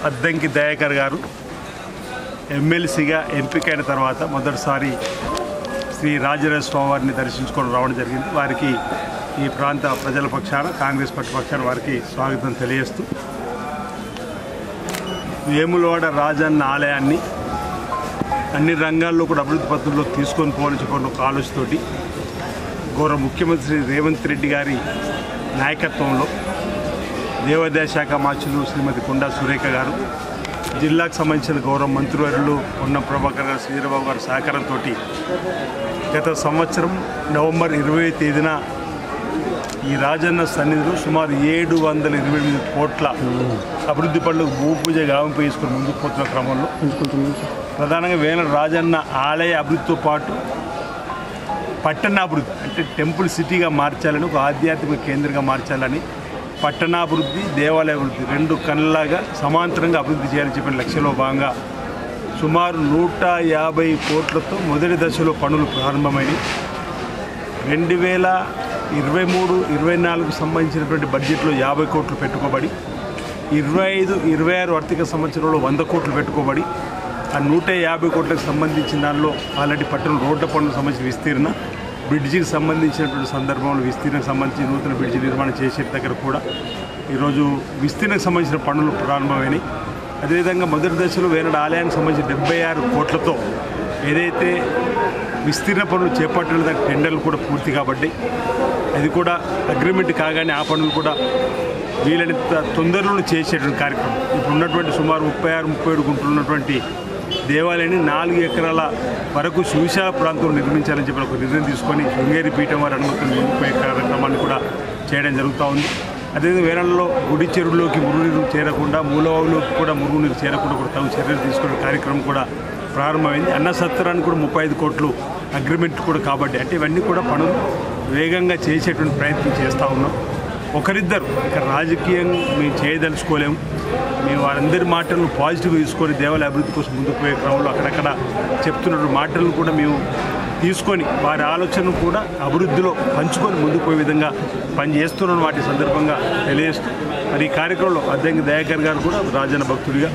అద్దంకి దయాకర్ గారు ఎమ్మెల్సీగా ఎంపికైన తర్వాత మొదటిసారి శ్రీ రాజరాజ స్వామి వారిని దర్శించుకొని రావడం జరిగింది. వారికి ఈ ప్రాంత ప్రజల పక్షాన, కాంగ్రెస్ పార్టీ పక్షాన వారికి స్వాగతం తెలియజేస్తూ, వేములవాడ రాజన్న ఆలయాన్ని అన్ని రంగాల్లో కూడా అభివృద్ధి పథంలో తీసుకొని పోవాలని చెప్పిన ఒక ఆలోచనతోటి గౌరవ ముఖ్యమంత్రి రేవంత్ రెడ్డి గారి నాయకత్వంలో దేవాదాయ శాఖ మార్చులు శ్రీమతి కొండా సురేఖ గారు, జిల్లాకు సంబంధించిన గౌరవ మంత్రివర్యులు పొన్నం ప్రభాకర్ గారు, శ్రీధరబాబు గారి సహకారంతో గత సంవత్సరం నవంబర్ 20వ తేదీన ఈ రాజన్న సన్నిధిలో సుమారు 728 కోట్ల అభివృద్ధి పనులు భూపూజ గావింపు వేసుకుని ముందుకు పోతున్న క్రమంలో ప్రధానంగా వేల రాజన్న ఆలయ అభివృద్ధితో పాటు పట్టణాభివృద్ధి అంటే టెంపుల్ సిటీగా మార్చాలని, ఒక ఆధ్యాత్మిక కేంద్రంగా మార్చాలని, పట్టణాభివృద్ధి, దేవాలయ అభివృద్ధి రెండు కళ్ళలాగా సమాంతరంగా అభివృద్ధి చేయాలని చెప్పిన లక్ష్యంలో భాగంగా సుమారు 150 కోట్లతో మొదటి దశలో పనులు ప్రారంభమైనవి. 2023-24 సంబంధించినటువంటి బడ్జెట్లో 50 కోట్లు పెట్టుకోబడి 25-26 ఆర్థిక సంవత్సరంలో 100 కోట్లు పెట్టుకోబడి ఆ 150 కోట్లకు సంబంధించిన దానిలో ఆల్రెడీ పట్టణ రోడ్ల పనులకు సంబంధించిన విస్తీర్ణ, బ్రిడ్జికి సంబంధించినటువంటి సందర్భంలో విస్తీర్ణకు సంబంధించి నూతన బ్రిడ్జి నిర్మాణం చేసే దగ్గర కూడా ఈరోజు విస్తీర్ణకు సంబంధించిన పనులు ప్రారంభమైనాయి. అదేవిధంగా మొదటి దశలో వేనాడు ఆలయానికి సంబంధించిన 76 కోట్లతో ఏదైతే విస్తీర్ణ పనులు చేపట్టిన దానికి టెండర్లు కూడా పూర్తి కాబట్టి అది కూడా అగ్రిమెంట్ కాగానే ఆ పనులు కూడా వీలైనంత తొందరలో చేసేటువంటి కార్యక్రమం. ఇప్పుడు ఉన్నటువంటి సుమారు 36-37 గుంటలు ఉన్నటువంటి దేవాలయాన్ని 4 ఎకరాల వరకు సువిశాల ప్రాంతంలో నిర్మించాలని చెప్పి ఒక నిర్ణయం తీసుకొని శృంగేరి పీఠం వారి అనుమతులు ముందుపోయే కార్యక్రమాన్ని కూడా చేయడం జరుగుతూ ఉంది. అదేవిధంగా వేరంలో గుడి చెరువులోకి మురుగునీరు చేరకుండా, మూలవాగులోకి కూడా మురుగునీరు చేరకుండా కూడా తగు చర్యలు తీసుకునే కార్యక్రమం కూడా ప్రారంభమైంది. అన్న సత్రానికి కూడా 35 కోట్లు అగ్రిమెంట్ కూడా కాబట్టి అంటే ఇవన్నీ కూడా పనులు వేగంగా చేసేటువంటి ప్రయత్నం చేస్తూ ఉన్నాం. ఒకరిద్దరు ఇక్కడ రాజకీయంగా మేము చేయదలుచుకోలేము. మేము వారందరి మాటలను పాజిటివ్గా తీసుకొని దేవాలయ అభివృద్ధి కోసం ముందుకు పోయే క్రమంలో అక్కడక్కడ చెప్తున్న మాటలను కూడా మేము తీసుకొని వారి ఆలోచనను కూడా అభివృద్ధిలో పంచుకొని ముందుకు పోయే విధంగా పనిచేస్తున్న వాటి సందర్భంగా తెలియజేస్తూ, మరి ఈ కార్యక్రమంలో అద్దంకి దయాకర్ గారు కూడా రాజన్న భక్తుడిగా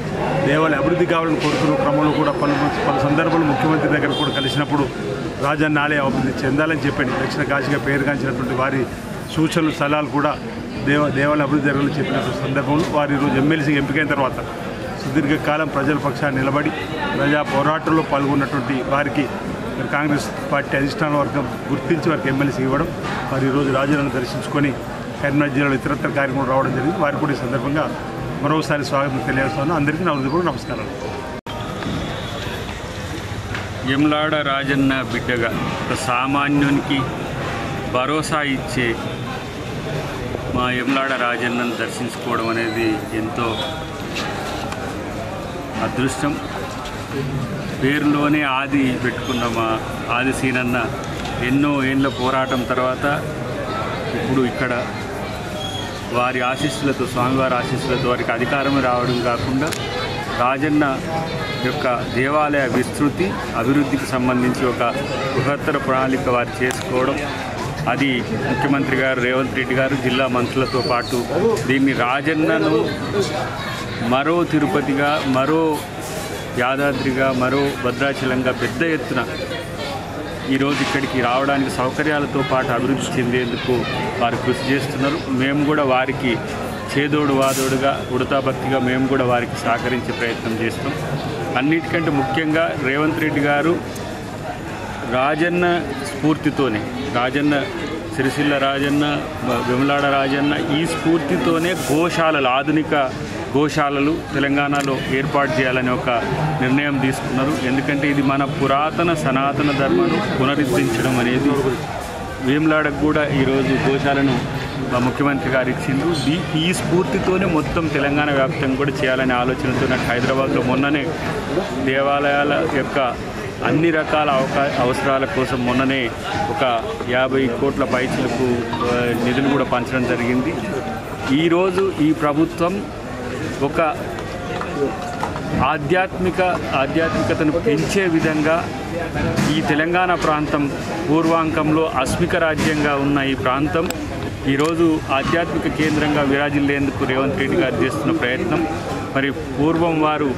దేవాలయ అభివృద్ధి కావాలని కోరుతున్న క్రమంలో కూడా పలు సందర్భాలు ముఖ్యమంత్రి దగ్గర కూడా కలిసినప్పుడు రాజన్న ఆలయ అభివృద్ధి చెందాలని చెప్పండి దక్షిణ కాశీగా పేరుగాంచినటువంటి వారి సూచనలు సలహాలు కూడా దేవాలయ అభివృద్ధి జరగాలని చెప్పినటువంటి సందర్భంలో వారు ఈరోజు ఎమ్మెల్సీగా ఎంపికైన తర్వాత సుదీర్ఘకాలం ప్రజల పక్షాన్ని నిలబడి ప్రజా పోరాటంలో పాల్గొన్నటువంటి వారికి కాంగ్రెస్ పార్టీ అధిష్టాన వర్గం గుర్తించి వారికి ఎమ్మెల్సీ ఇవ్వడం, వారు ఈరోజు రాజులను దర్శించుకొని కరీంనగర్ జిల్లాలో ఇతరత్ర కార్యక్రమం రావడం జరిగింది. వారికి కూడా ఈ సందర్భంగా మరోసారి స్వాగతం తెలియజేస్తాను. అందరికీ నా హృదయపూర్వక నమస్కారాలు. వేములవాడ రాజన్న బిడ్డగా ఒక సామాన్యునికి భరోసా ఇచ్చే మా వేములవాడ రాజన్నను దర్శించుకోవడం అనేది ఎంతో అదృష్టం. పేరులోనే ఆది పెట్టుకున్న మా ఆది సీనన్న ఎన్నో ఏళ్ళ పోరాటం తర్వాత ఇప్పుడు ఇక్కడ వారి ఆశీస్సులతో, స్వామివారి ఆశీస్సులతో వారికి అధికారం రావడం కాకుండా రాజన్న యొక్క దేవాలయ విస్తృతి, అభివృద్ధికి సంబంధించి ఒక బృహత్తర ప్రణాళిక వారు చేసుకోవడం, అది ముఖ్యమంత్రి గారు రేవంత్ రెడ్డి గారు జిల్లా మంత్రులతో పాటు దీన్ని రాజన్నను మరో తిరుపతిగా, మరో యాదాద్రిగా, మరో భద్రాచలంగా పెద్ద ఎత్తున ఈరోజు ఇక్కడికి రావడానికి సౌకర్యాలతో పాటు అభివృద్ధి చెందేందుకు వారు కృషి చేస్తున్నారు. మేము కూడా వారికి చేదోడు వాదోడుగా, ఉడతాభక్తిగా మేము కూడా వారికి సహకరించే ప్రయత్నం చేస్తాం. అన్నిటికంటే ముఖ్యంగా రేవంత్ రెడ్డి గారు రాజన్న స్ఫూర్తితోనే, రాజన్న సిరిసిల్ల రాజన్న, వేములవాడ రాజన్న ఈ స్ఫూర్తితోనే గోశాలలు, ఆధునిక గోశాలలు తెలంగాణలో ఏర్పాటు చేయాలని ఒక నిర్ణయం తీసుకున్నారు. ఎందుకంటే ఇది మన పురాతన సనాతన ధర్మను పునరుద్ధరించడం అనేది. వేములవాడకు కూడా ఈరోజు గోశాలను ముఖ్యమంత్రి గారు ఇచ్చిండ్రు. ఈ స్ఫూర్తితోనే మొత్తం తెలంగాణ వ్యాప్తంగా కూడా చేయాలనే ఆలోచనతో నాకు హైదరాబాద్లో మొన్ననే దేవాలయాల యొక్క అన్ని రకాల అవసరాల కోసం మొన్ననే ఒక 50 కోట్ల పైచలకు నిధులు కూడా పంచడం జరిగింది. ఈరోజు ఈ ప్రభుత్వం ఒక ఆధ్యాత్మికతను పెంచే విధంగా ఈ తెలంగాణ ప్రాంతం పూర్వాంకంలో అస్మిక రాజ్యంగా ఉన్న ఈ ప్రాంతం ఈరోజు ఆధ్యాత్మిక కేంద్రంగా విరాజిల్లేందుకు రేవంత్ రెడ్డి గారు చేస్తున్న ప్రయత్నం మరి పూర్వం వారు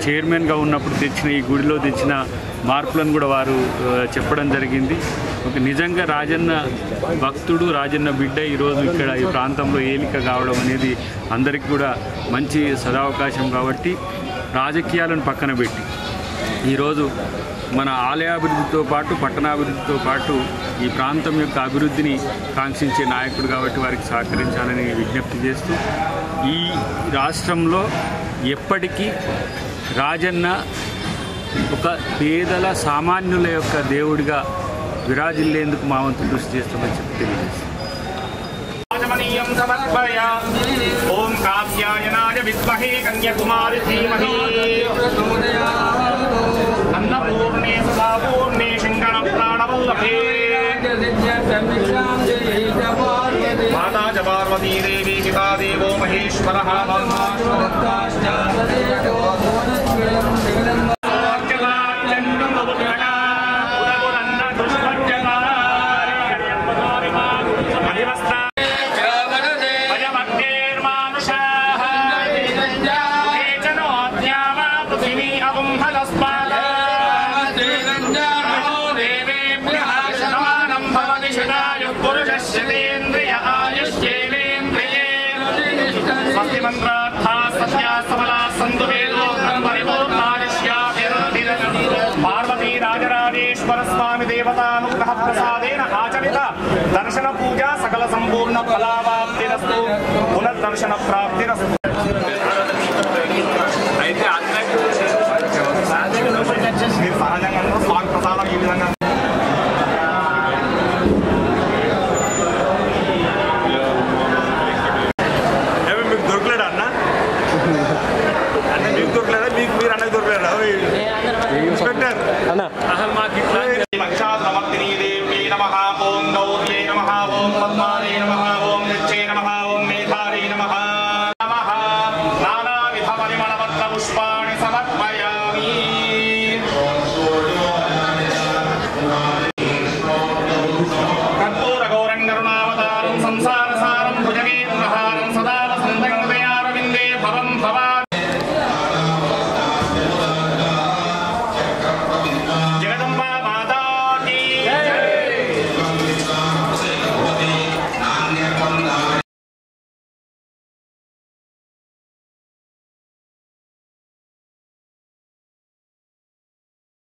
చైర్మన్గా ఉన్నప్పుడు తెచ్చిన ఈ గుడిలో తెచ్చిన మార్పులను కూడా వారు చెప్పడం జరిగింది. ఒక నిజంగా రాజన్న భక్తుడు, రాజన్న బిడ్డ ఈరోజు ఇక్కడ ఈ ప్రాంతంలో ఏలిక కావడం అనేది అందరికీ కూడా మంచి సదావకాశం. కాబట్టి రాజకీయాలను పక్కన పెట్టి ఈరోజు మన ఆలయాభివృద్ధితో పాటు పట్టణాభివృద్ధితో పాటు ఈ ప్రాంతం యొక్క అభివృద్ధిని కాంక్షించే నాయకుడు కాబట్టి వారికి సహకరించాలని విజ్ఞప్తి చేస్తూ, ఈ రాష్ట్రంలో ఎప్పటికీ రాజన్న ఒక పేదల సామాన్యుల యొక్క దేవుడిగా విరాజిల్లేందుకు మా వంతు కృషి చేస్తామని చెప్పి తెలియజేస్తాం. ఓం కాత్యాయనాయ విద్మహే కన్యాకుమారి ధీమహి అన్నపూర్ణే సదాపూర్ణే శంకర ప్రాణవల్లభే మాతా చ పార్వతీ దేవి పితా దేవో మహేశ్వరః పార్వతీ రాజరాజేశ్వర స్వామి దేవతానుగ్రహ ప్రసాదేన ఆచరిత దర్శన పూజ సకల సంపూర్ణ ఫలావాప్తిరస్తు పునర్దర్శన ప్రాప్తిరస్తు. అయితే మీరు సహజంగా స్వామి ప్రసాదం ఈ విధంగా మీకు దొరకలేడా అన్న? అన్న మీకు దొరకలేదా? మీరు అన్నకు దొరకలేదా? ఇన్స్పెక్టర్ అసలు మాకు ఇట్లా